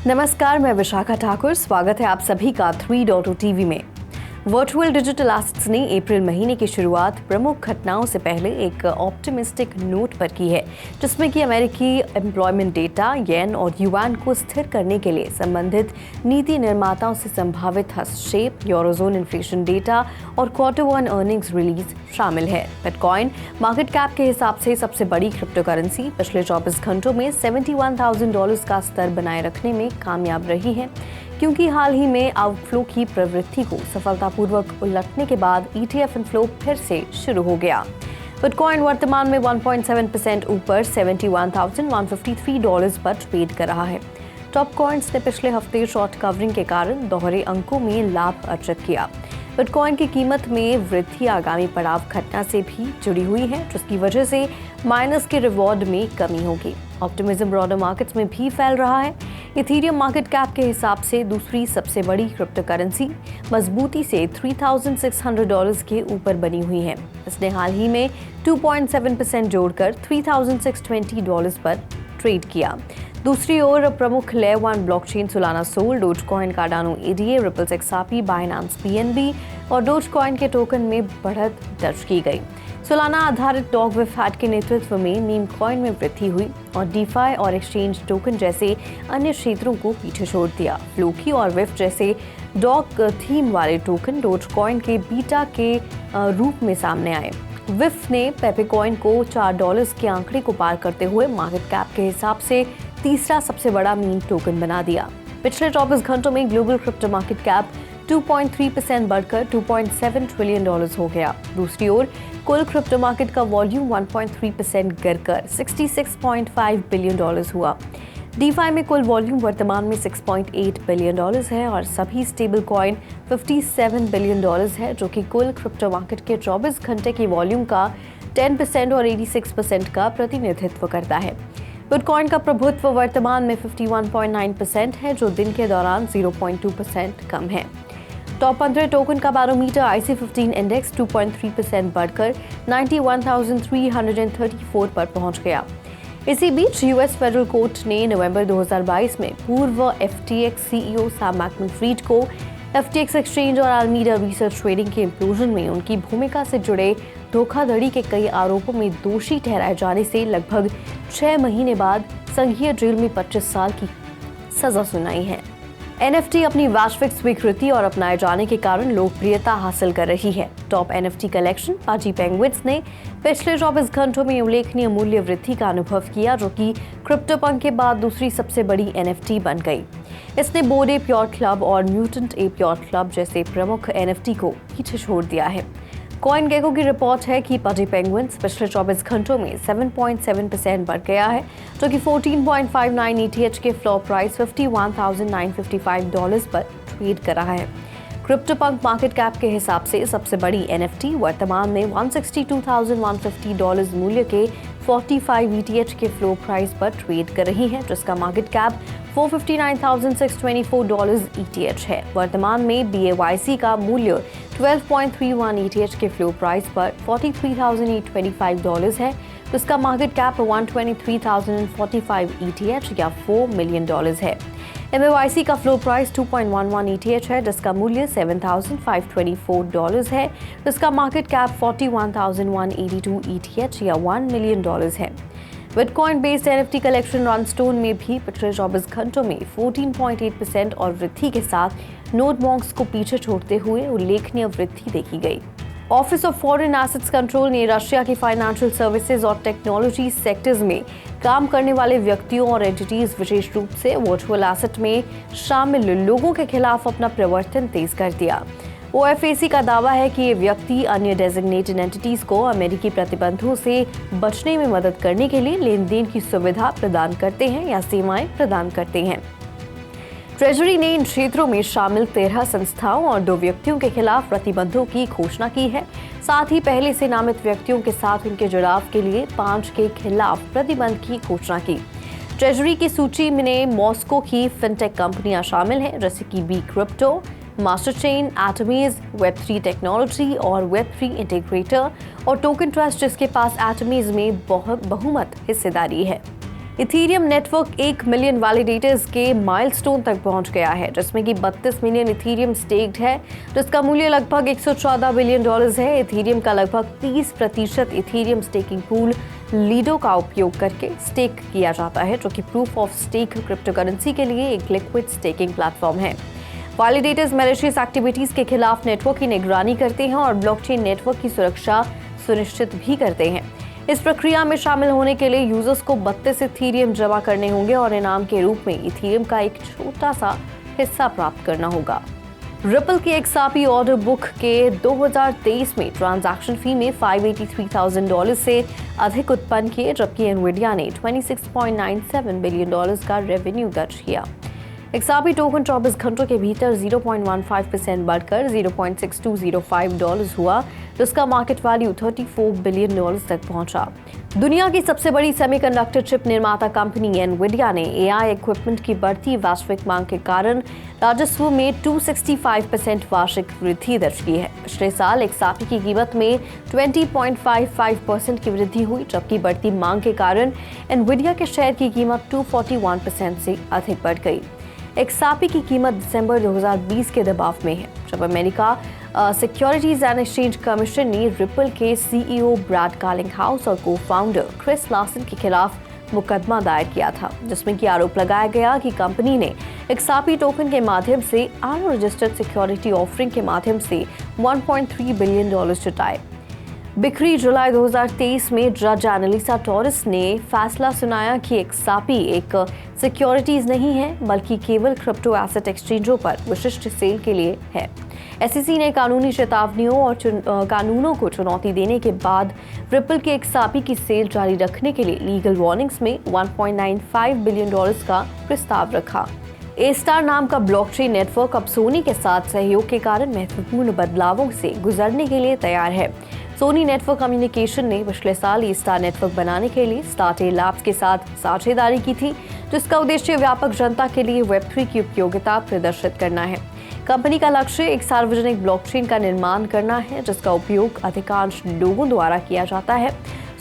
नमस्कार, मैं विशाखा ठाकुर। स्वागत है आप सभी का 3.0 टीवी में। वर्चुअल डिजिटल एसेट्स ने अप्रैल महीने की शुरुआत प्रमुख घटनाओं से पहले एक ऑप्टिमिस्टिक नोट पर की है, जिसमें कि अमेरिकी एम्प्लॉयमेंट डेटा, येन और युआन को स्थिर करने के लिए संबंधित नीति निर्माताओं से संभावित हस्तक्षेप, यूरोजोन इन्फ्लेशन डेटा और क्वार्टर वन अर्निंग्स रिलीज शामिल है। बिटकॉइन मार्केट कैप के हिसाब से सबसे बड़ी क्रिप्टो करेंसी पिछले 24 घंटों में $71,000 का स्तर बनाए रखने में कामयाब रही है, क्योंकि हाल ही में आउटफ्लो की प्रवृत्ति को सफलतापूर्वक उलटने के बाद ETF इनफ्लो फिर से शुरू हो गया। बिटकॉइन वर्तमान में 1.7% ऊपर $71,153 पर ट्रेड कर रहा है। टॉप कॉइन्स ने पिछले हफ्ते शॉर्ट कवरिंग के कारण दोहरे अंकों में लाभ अर्जित किया। बिटकॉइन की कीमत में वृद्धि आगामी पड़ाव घटना से भी जुड़ी हुई है, जिसकी वजह से माइनर्स के रिवॉर्ड में कमी होगी। ऑप्टिमिज्म ब्रॉडर मार्केट्स में भी फैल रहा है। इथेरियम मार्केट कैप के हिसाब से दूसरी सबसे बड़ी क्रिप्टो करेंसी मजबूती से $3,600 के ऊपर बनी हुई है। इसने हाल ही में 2.7% जोड़कर $3,620 पर ट्रेड किया। दूसरी ओर प्रमुख layer 1 blockchain Solana Sol, Dogecoin, Cardano ADA, Ripple's XRP, Binance PNB और डोजकॉइन के टोकन में बढ़त दर्ज की गई। सोलाना आधारित डॉगविफैट के नेतृत्व में मीम कॉइन में वृद्धि हुई और डीफाई और एक्सचेंज टोकन जैसे अन्य क्षेत्रों को पीछे छोड़ दिया। फ्लोकी और विफ जैसे डॉग थीम वाले टोकन डोजकॉइन के बीटा के रूप में सामने आए। विफ ने पेपे कॉइन को $4 के आंकड़े को पार करते हुए मार्केट कैप के हिसाब से तीसरा सबसे बड़ा मीम टोकन बना दिया। पिछले 24 घंटों में ग्लोबल क्रिप्टो मार्केट कैप 2.3% बढ़कर $2.7 ट्रिलियन हो गया। दूसरी ओर कुल क्रिप्टो मार्केट का वॉल्यूम 1.3% गिरकर $66.5 बिलियन हुआ। डीफाई में कुल वॉल्यूम वर्तमान में $6.8 बिलियन है और सभी स्टेबल कॉइन $57 बिलियन है, जो कि कुल क्रिप्टो मार्केट के 24 घंटे की वॉल्यूम का 10% और 86% का प्रतिनिधित्व करता है। बिटकॉइन का प्रभुत्व वर्तमान में 51.9% है, जो दिन के दौरान 0.2% कम है। टॉप 15 टोकन का बैरोमीटर IC15 इंडेक्स 2.3% बढ़कर 91,334 पर पहुंच गया। इसी बीच यूएस फेडरल कोर्ट ने नवंबर 2022 में पूर्व FTX CEO सैम बैंकमैन-फ्रीड को FTX एक्सचेंज और अलामीडा रिसर्च ट्रेडिंग के इम्प्लोजन में उनकी भूमिका से जुड़े धोखाधड़ी के कई आरोपों में दोषी ठहराए जाने से लगभग 6 महीने बाद संघीय जेल में 25 साल की सजा सुनाई है। NFT अपनी वैश्विक स्वीकृति और अपनाए जाने के कारण लोकप्रियता हासिल कर रही है। टॉप NFT कलेक्शन पाजी पेंगुइन्स ने पिछले 24 घंटों में उल्लेखनीय मूल्य वृद्धि का अनुभव किया, जो कि क्रिप्टोपंक के बाद दूसरी सबसे बड़ी NFT बन गई। इसने बोर्ड एप याcht क्लब और म्यूटेंट एप याcht क्लब जैसे प्रमुख NFT को पीछे छोड़ दिया है। कॉइन गेको की रिपोर्ट है कि पाजी पेंगुइन्स पिछले 24 घंटों में 7.7% बढ़ गया है, जो कि 14.59 ETH के फ्लोर प्राइस $51,955 पर ट्रेड कर रहा है। क्रिप्टोपंक मार्केट कैप के हिसाब से सबसे बड़ी NFT वर्तमान में $162,150 मूल्य के 45 ETH के फ्लोर प्राइस पर ट्रेड कर रही है, जिसका मार्केट कैप $459,624 ETH है। वर्तमान में BAYC का मूल्य 12.31 ETH के फ्लोर प्राइस पर $43,825 है, जिसका मार्केट कैप $123,045 ETH या $4 मिलियन है। MAYC का फ्लोर प्राइस 2.11 ETH है, जिसका मूल्य $7,524 है, जिसका मार्केट कैप $41,182 ETH या $1 मिलियन है। Bitcoin based NFT collection runestone में भी पिछले 24 घंटों में 14.8% और वृद्धि के साथ नोड मॉन्क्स को पीछे छोड़ते हुए उल्लेखनीय वृद्धि देखी गई। Office of foreign assets control ने रशिया की फाइनेंशियल सर्विसेज और टेक्नोलॉजी सेक्टर्स में काम करने वाले व्यक्तियों और एंटिटीज, विशेष रूप से वर्चुअल एसेट में शामिल लोगों के खिलाफ अपना प्रवर्तन तेज कर दिया। OFAC का दावा है कि ये व्यक्ति अन्य डेजिग्नेटेड एंटिटीज को अमेरिकी प्रतिबंधों से बचने में मदद करने के लिए लेन देन की सुविधा प्रदान करते हैं या सेवाएं प्रदान करते हैं। ट्रेजरी ने इन क्षेत्रों में शामिल 13 संस्थाओं और 2 व्यक्तियों के खिलाफ प्रतिबंधों की घोषणा की है। साथ ही पहले से नामित व्यक्तियों के साथ उनके जुड़ाव के लिए 5 के खिलाफ प्रतिबंध की घोषणा की। ट्रेजरी की सूची में मॉस्को की फिनटेक कंपनियां शामिल हैं, जैसे कि बी क्रिप्टो, मास्टरचेन, एटमीज, वेब3 टेक्नोलॉजी और वेब3 इंटीग्रेटर और टोकन ट्रस्ट, जिसके पास एटमीज में बहुमत हिस्सेदारी है। इथीरियम नेटवर्क 1 मिलियन वैलिडेटर्स के माइलस्टोन तक पहुंच गया है, जिसमें कि 32 मिलियन इथीरियम स्टेक्ड है, जिसका मूल्य लगभग $114 बिलियन है। इथीरियम का लगभग 30% इथीरियम स्टेकिंग पूल लीडो का उपयोग करके स्टेक किया जाता है, जो कि प्रूफ ऑफ स्टेक क्रिप्टोकरेंसी के लिए एक लिक्विड स्टेकिंग प्लेटफॉर्म है। वैलिडेटर्स मैलिशियस एक्टिविटीज के खिलाफ नेटवर्क की निगरानी करते हैं और ब्लॉकचेन नेटवर्क की सुरक्षा सुनिश्चित भी करते हैं। इस प्रक्रिया में शामिल होने के लिए यूजर्स को 32 इथीरियम जमा करने होंगे और इनाम के रूप में इथीरियम का एक छोटा सा हिस्सा प्राप्त करना होगा। रिपल की XRP ऑर्डर बुक के 2023 में ट्रांजैक्शन फी में $583,000 से अधिक उत्पन्न किए, जबकि एनविडिया ने $26.97 बिलियन का रेवेन्यू दर्ज किया। XRP टोकन 24 घंटों के भीतर 0.15% बढ़कर $0.6205 हुआ, जिसका मार्केट वैल्यू $34 बिलियन तक पहुंचा। दुनिया की सबसे बड़ी सेमीकंडक्टर चिप निर्माता कंपनी एनविडिया ने AI इक्विपमेंट की बढ़ती वैश्विक मांग के कारण राजस्व में 265% वार्षिक वृद्धि दर्ज की है। पिछले साल XRP की कीमत में 20.55% की वृद्धि हुई, जबकि बढ़ती मांग के कारण एनविडिया के शेयर की कीमत 241% से अधिक बढ़ गई। XRP की कीमत दिसंबर 2020 के दबाव में है, जब America securities and exchange commission ने रिपल के CEO ब्रैड कार्लिंगहाउस और को-फाउंडर क्रिस लार्सन के खिलाफ मुकदमा दायर किया था, जिसमें कि आरोप लगाया गया कि कंपनी ने XRP टोकन के माध्यम से अनरजिस्टर्ड सिक्योरिटी ऑफरिंग के माध्यम से $1.3 बिलियन जुटाए। बिक्री जुलाई 2023 में जज एनालिसा टॉरस ने फैसला सुनाया कि XRP एक सिक्योरिटीज नहीं है, बल्कि केवल क्रिप्टो एसेट एक्सचेंजों पर विशिष्ट सेल के लिए है। SEC ने कानूनी चेतावनियों और कानूनों को चुनौती देने के बाद रिपल के XRP की सेल जारी रखने के लिए लीगल वार्निंग्स में $1.95 बिलियन का प्रस्ताव रखा। A-Star नाम का ब्लॉकचेन नेटवर्क अब सोनी के साथ सहयोग के कारण महत्वपूर्ण बदलावों से गुजरने के लिए तैयार है। सोनी नेटवर्क कम्युनिकेशन ने पिछले साल A-Star नेटवर्क बनाने के लिए स्टारटे लैब्स के साथ साझेदारी की थी, जिसका उद्देश्य व्यापक जनता के लिए Web3 की उपयोगिता प्रदर्शित करना है। कंपनी का लक्ष्य एक सार्वजनिक ब्लॉकचेन का निर्माण करना है, जिसका उपयोग अधिकांश लोगों द्वारा किया जाता है।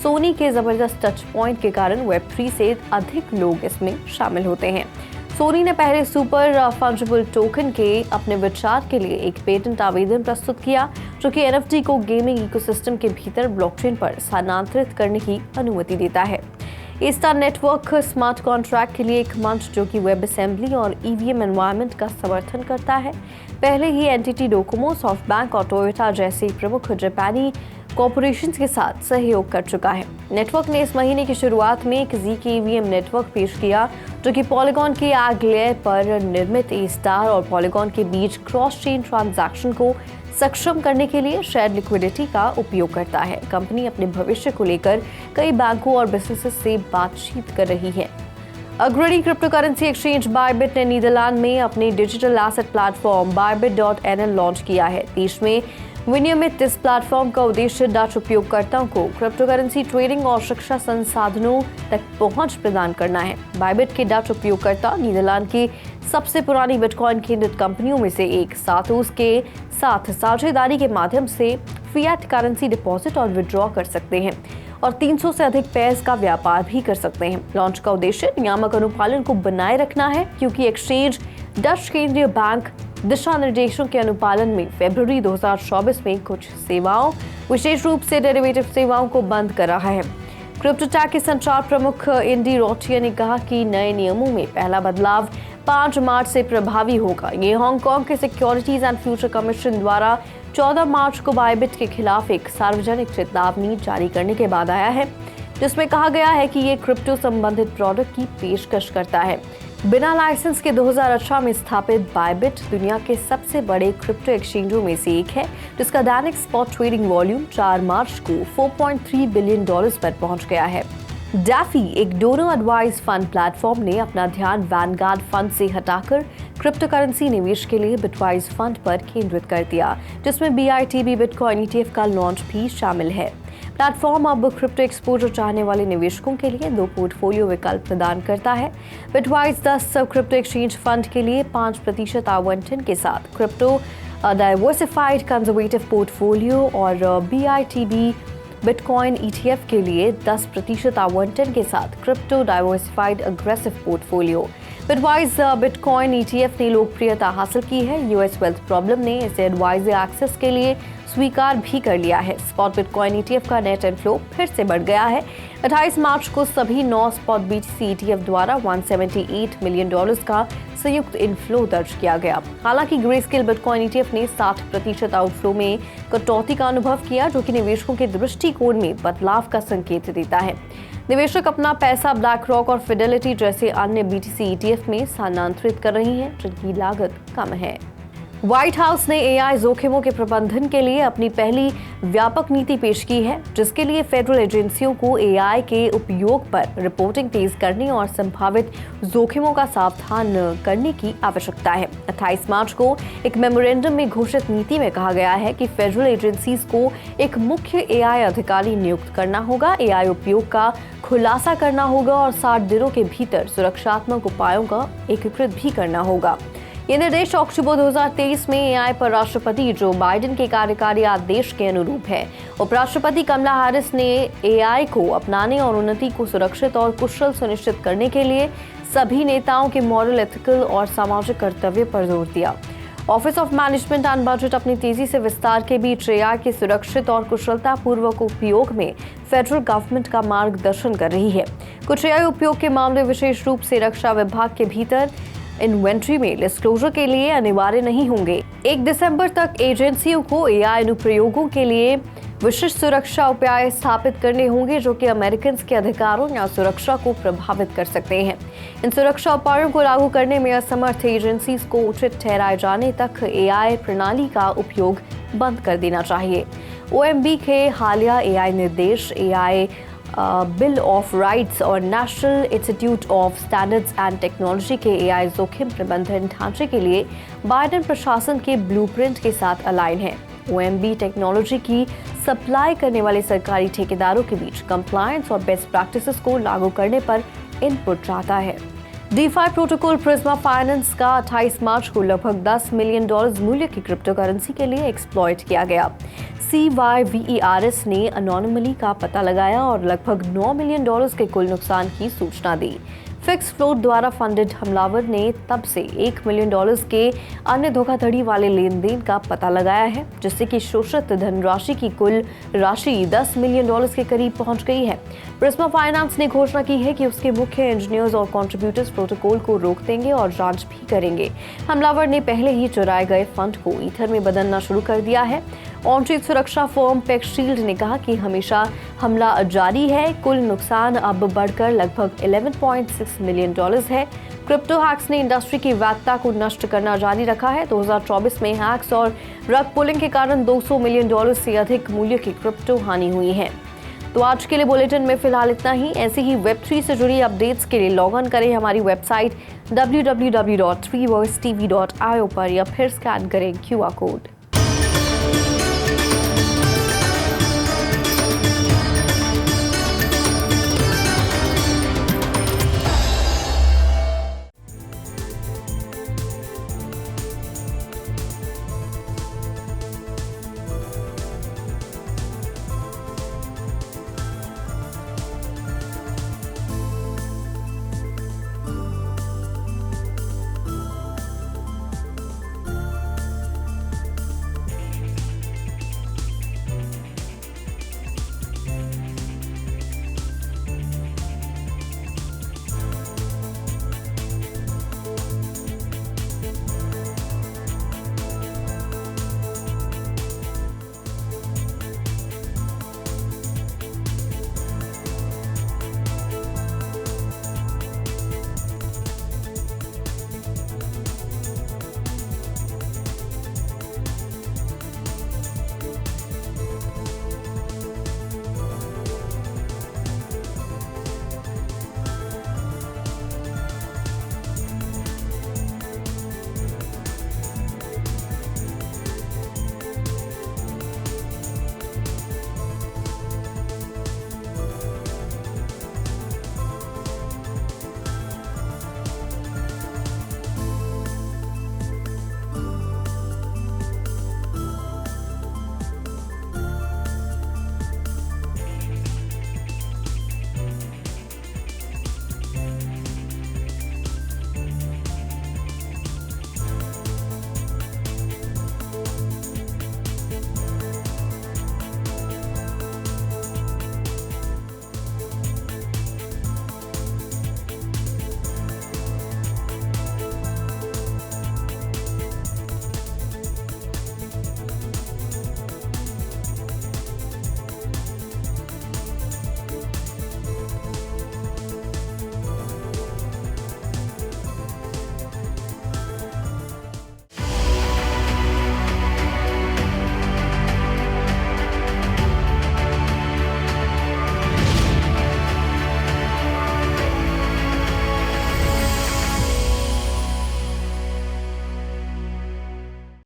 सोनी के जबरदस्त टच पॉइंट के कारण Web3 से अधिक लोग इसमें शामिल होते हैं। सोनी ने पहले सुपर फंजिबल टोकन के अपने विचार के लिए एक पेटेंट आवेदन प्रस्तुत किया, जो कि NFT को गेमिंग इकोसिस्टम के भीतर ब्लॉकचेन पर स्थानांतरित करने की अनुमति देता है। A-Star नेटवर्क स्मार्ट कॉन्ट्रैक्ट के लिए एक मंच जो कि वेब असेंबली और EVM एनवायरनमेंट का समर्थन करता है। पहले ही NTT डोकोमो, सॉफ्टबैंक और टोयोटा जैसे प्रमुख जापानी कॉर्पोरेशंस के साथ सहयोग कर चुका है। नेटवर्क ने इस महीने की शुरुआत में एक ZK EVM नेटवर्क पेश किया, जो कि पॉलीगॉन के आग लेयर पर निर्मित A-Star और पॉलीगॉन के बीच क्रॉस चेन ट्रांजैक्शन को सक्षम करने के लिए शेयर लिक्विडिटी का उपयोग करता है। कंपनी अपने भविष्य को लेकर कई बैंकों और बिजनेसेस से बातचीत कर रही है। अग्रणी क्रिप्टोकरेंसी एक्सचेंज बायबिट ने नीदरलैंड में अपनी digital asset platform bybit.nl launch किया है। देश में विनियमित इस प्लेटफॉर्म का उद्देश्य डच उपयोगकर्ताओं को क्रिप्टोकरेंसी ट्रेडिंग और शिक्षा संसाधनों तक पहुंच प्रदान करना है। बायबिट के डच उपयोगकर्ता नीदरलैंड की सबसे पुरानी बिटकॉइन केंद्रित कंपनियों में से एक साथोस के साथ साझेदारी के माध्यम से फिएट करेंसी डिपॉजिट और विड्रॉ कर सकते हैं और 300 से अधिक पेयर्स का व्यापार भी कर सकते हैं। लॉन्च का उद्देश्य नियामक अनुपालन को बनाए रखना है, क्योंकि एक्सचेंज डच केंद्रीय बैंक दिशा निर्देशों के अनुपालन में फरवरी 2024 में कुछ सेवाओं, विशेष रूप से डेरिवेटिव सेवाओं को बंद कर रहा है। क्रिप्टोटैक के संचार प्रमुख इंडी रोटिया ने कहा कि नए नियमों में पहला बदलाव 5 मार्च से प्रभावी होगा। ये हांगकांग के सिक्योरिटीज एंड फ्यूचर कमीशन द्वारा 14 मार्च को बायबिट के खिलाफ एक सार्वजनिक चेतावनी जारी करने के बाद आया है, जिसमें कहा गया है कि ये क्रिप्टो संबंधित प्रोडक्ट की पेशकश करता है। बिना लाइसेंस के 2018 में स्थापित बायबिट दुनिया के सबसे बड़े क्रिप्टो एक्सचेंजों में से एक है, जिसका दैनिक स्पॉट ट्रेडिंग वॉल्यूम 4 मार्च को $4.3 बिलियन पर पहुंच गया है। डैफी, एक डोनर एडवाइस फंड प्लेटफॉर्म, ने अपना ध्यान वैनगार्ड फंड से हटाकर क्रिप्टोकरेंसी निवेश के लिए बिटवाइज फंड पर केंद्रित कर दिया, जिसमें BITB बिटकॉइन ETF का लॉन्च भी शामिल है। प्लेटफॉर्म अब क्रिप्टो एक्सपोजर चाहने वाले निवेशकों के लिए 2 पोर्टफोलियो विकल्प प्रदान करता है। बिटवाइज 10 क्रिप्टो एक्सचेंज फंड के लिए 5% आवंटन के साथ क्रिप्टो डाइवर्सिफाइड कंजर्वेटिव पोर्टफोलियो और BITB बिटकॉइन ETF के लिए 10% आवंटन के साथ crypto diversified aggressive portfolio. Bitwise bitcoin ETF ने लोकप्रियता हासिल की है। यूएस वेल्थ प्रॉब्लम ने इसे एडवाइजर एक्सेस के लिए स्वीकार भी कर लिया है। स्पॉट बिटकॉइन ETF का नेट इनफ्लो फिर से बढ़ गया है। 28 मार्च को सभी 9 स्पॉट BTC ETF द्वारा $178 मिलियन का संयुक्त इनफ्लो दर्ज किया गया। हालांकि ग्रेस्केल बिटकॉइन ETF ने 60% आउटफ्लो में कटौती का अनुभव किया, जो कि निवेशकों के दृष्टिकोण में बदलाव का संकेत देता है। निवेशक अपना पैसा ब्लैक रॉक और फिडेलिटी जैसे अन्य BTC ETF में स्थानांतरित कर रही हैं, जिनकी लागत कम है। व्हाइट हाउस ने AI जोखिमों के प्रबंधन के लिए अपनी पहली व्यापक नीति पेश की है, जिसके लिए फेडरल एजेंसियों को AI के उपयोग पर रिपोर्टिंग तेज करने और संभावित जोखिमों का सावधान करने की आवश्यकता है। 28 मार्च को एक मेमोरेंडम में घोषित नीति में कहा गया है कि फेडरल एजेंसीज को एक मुख्य AI अधिकारी नियुक्त करना होगा, AI उपयोग का खुलासा करना होगा और 60 दिनों के भीतर सुरक्षात्मक उपायों का एकीकृत भी करना होगा। ये निर्देश अक्टूबर 2023 में AI पर राष्ट्रपति जो बाइडेन के कार्यकारी आदेश के अनुरूप है। उपराष्ट्रपति कमला हैरिस ने AI को अपनाने और उन्नति को सुरक्षित और कुशल सुनिश्चित करने के लिए सभी नेताओं के मॉरल, एथिकल और सामाजिक कर्तव्य पर जोर दिया। Office of management and budget अपनी तेजी से विस्तार के बीच AI के सुरक्षित और कुशलतापूर्वक उपयोग में फेडरल गवर्नमेंट का मार्गदर्शन कर रही है। कुछ AI उपयोग के मामले विशेष रूप से रक्षा विभाग के भीतर इन्वेंट्री में डिस्क्लोजर के लिए अनिवार्य नहीं होंगे। 1 दिसंबर तक एजेंसियों को AI अनुप्रयोगों के लिए विशिष्ट सुरक्षा उपाय स्थापित करने होंगे, जो कि अमेरिकन के अधिकारों या सुरक्षा को प्रभावित कर सकते हैं। इन सुरक्षा उपायों को लागू करने में असमर्थ एजेंसीज को उचित ठहराए जाने तक AI प्रणाली का उपयोग बंद कर देना चाहिए। OMB के हालिया AI निर्देश AI बिल ऑफ राइट्स और national institute of standards and technology के AI जोखिम प्रबंधन ढांचे के लिए बाइडेन प्रशासन के ब्लूप्रिंट के साथ अलाइन है। OMB टेक्नोलॉजी की सप्लाई करने वाले सरकारी ठेकेदारों के बीच कंप्लायंस और बेस्ट प्रैक्टिसेस को लागू करने पर इनपुट चाहता है। DeFi प्रोटोकॉल प्रिज्मा फाइनेंस का 28 मार्च को लगभग $10 मिलियन मूल्य की क्रिप्टो करेंसी के लिए एक्सप्लॉइट किया गया। CYVERS ने अनोनिमली का पता लगाया और लगभग $9 मिलियन के कुल नुकसान की सूचना दी। फिक्स फ्लोट द्वारा फंडेड हमलावर ने तब से $1 मिलियन के अन्य धोखाधड़ी वाले लेन देन का पता लगाया है, जिससे कि शोषित धनराशि की कुल राशि $10 मिलियन के करीब पहुंच गई है। प्रिज्मा फाइनेंस ने घोषणा की है कि उसके मुख्य इंजीनियर्स और कंट्रीब्यूटर्स प्रोटोकॉल को रोक देंगे और जांच भी करेंगे। हमलावर ने पहले ही चुराए गए फंड को ईथर में बदलना शुरू कर दिया है। ऑन-चीट सुरक्षा फर्म पेक्सशील्ड ने कहा कि हमेशा हमला जारी है। कुल नुकसान अब बढ़कर लगभग $11.6 मिलियन है। क्रिप्टो हैक्स ने इंडस्ट्री की वैधता को नष्ट करना जारी रखा है। 2024 में हैक्स और रग पुलिंग के कारण $200 मिलियन से अधिक मूल्य की क्रिप्टो हानि हुई है। तो आज के लिए बुलेटिन में फिलहाल इतना ही। ऐसे ही Web3 से जुड़ी अपडेट्स के लिए लॉग ऑन करें हमारी वेबसाइट www.3voicetv.io पर या फिर स्कैन करें QR कोड।